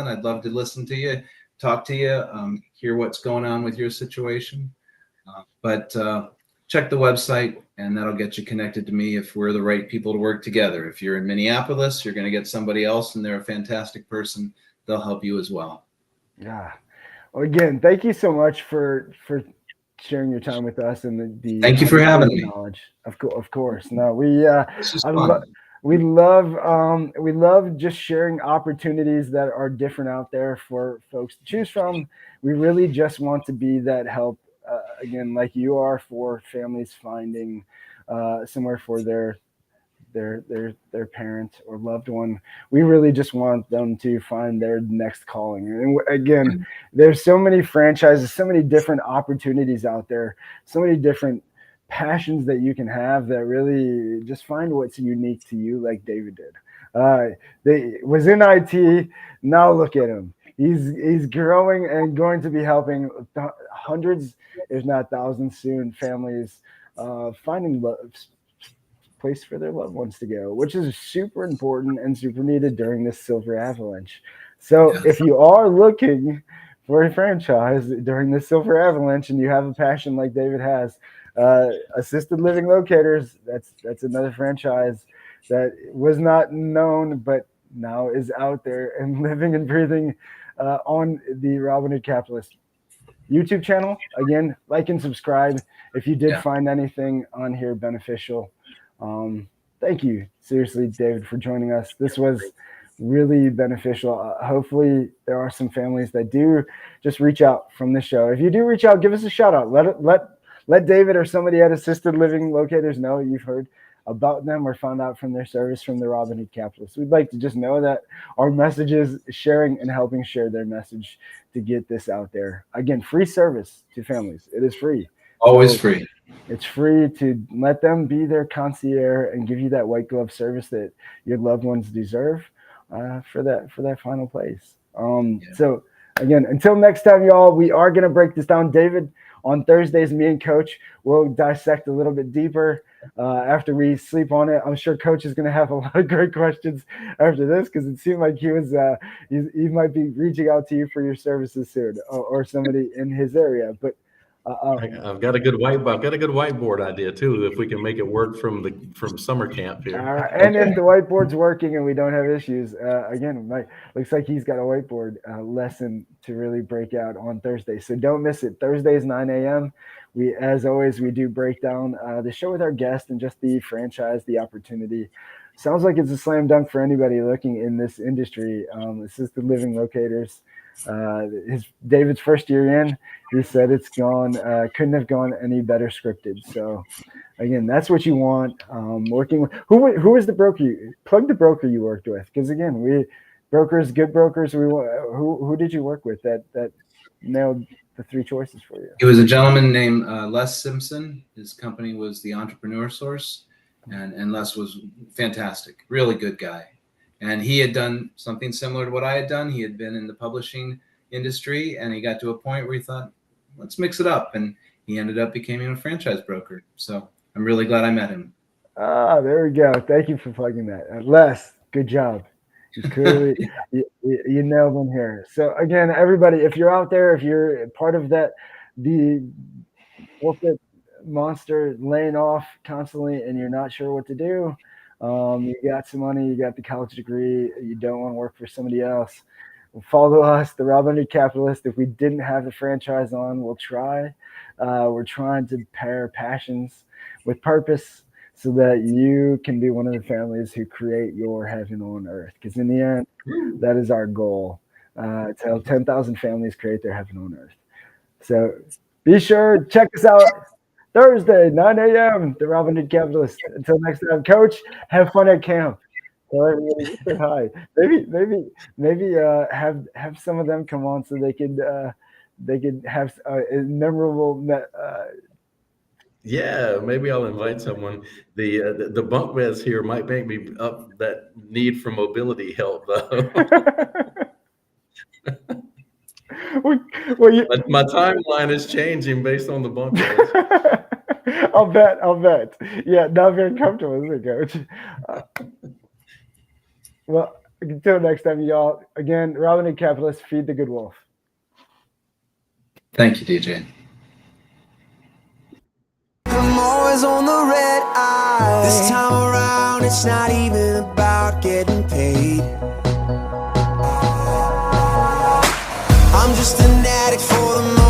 I'd love to listen to you, talk to you, hear what's going on with your situation. But check the website, and that'll get you connected to me if we're the right people to work together. If you're in Minneapolis, you're going to get somebody else, and they're a fantastic person. They'll help you as well. Yeah. Well, again, thank you so much for sharing your time with us and the thank you for having me. Knowledge. Of course. No, we love just sharing opportunities that are different out there for folks to choose from. We really just want to be that help, again, like you are, for families finding somewhere for their parent or loved one. We really just want them to find their next calling. And again, there's so many franchises, so many different opportunities out there, so many different passions that you can have, that really just find what's unique to you, like David did. They was in IT. Now look at him. He's growing and going to be helping hundreds, if not thousands soon, families finding place for their loved ones to go, which is super important and super needed during this silver avalanche. So if you are looking for a franchise during this silver avalanche and you have a passion like David has, Assisted Living Locators, that's another franchise that was not known but now is out there and living and breathing on the Robinhood Capitalist YouTube channel. Again, like and subscribe if you did find anything on here beneficial. Thank you, seriously, David, for joining us. This was really beneficial. Hopefully there are some families that do just reach out from the show. If you do reach out, give us a shout out. Let David or somebody at Assisted Living Locators know you've heard about them or found out from their service from the Robinhood Capitalists. We'd like to just know that our message is sharing and helping share their message to get this out there. Again, free service to families. It is free. Always free. It's free to let them be their concierge and give you that white glove service that your loved ones deserve. for that final place. So again, until next time, y'all, we are going to break this down. David, on Thursdays, me and Coach will dissect a little bit deeper after we sleep on it. I'm sure Coach is going to have a lot of great questions after this, because it seemed like he might be reaching out to you for your services soon, or somebody in his area. But I've got a good whiteboard idea too, if we can make it work from summer camp here. And if the whiteboard's working and we don't have issues, again, looks like he's got a whiteboard lesson to really break out on Thursday. So don't miss it. Thursdays, 9 a.m. As always, we do break down the show with our guest and just the franchise, the opportunity. Sounds like it's a slam dunk for anybody looking in this industry. Assisted living locators. David's first year in, he said it's couldn't have gone any better scripted. So again, that's what you want. Working with who was the broker? Plug the broker you worked with, because again, good brokers. Who did you work with that nailed the three choices for you? It was a gentleman named Les Simpson. His company was the Entrepreneur Source, and Les was fantastic, really good guy. And he had done something similar to what I had done. He had been in the publishing industry, and he got to a point where he thought, let's mix it up. And he ended up becoming a franchise broker. So I'm really glad I met him. There we go. Thank you for plugging that. Les, good job. Clearly, you nailed one here. So again, everybody, if you're out there, if you're part of the corporate monster laying off constantly and you're not sure what to do, you got some money, you got the college degree, you don't want to work for somebody else, follow us, the Robinhood Capitalist. If we didn't have the franchise on, we'll try. We're trying to pair passions with purpose so that you can be one of the families who create your heaven on earth. Because in the end, that is our goal, to help 10,000 families create their heaven on earth. So be sure to check us out Thursday, 9 a.m., the Robinhood Capitalists. Until next time, Coach, have fun at camp. Tell everybody, say hi. Maybe have some of them come on so they could have a memorable. Yeah, maybe I'll invite someone. The bunk beds here might make me up that need for mobility help, though. My timeline is changing based on the bunk beds. I'll bet. Yeah, not very comfortable, is it, Coach? Well, until next time, y'all. Again, Robinhood Capitalists, feed the good wolf. Thank you, DJ. I'm always on the red eye. This time around, it's not even about getting paid. I'm just an addict for the moment.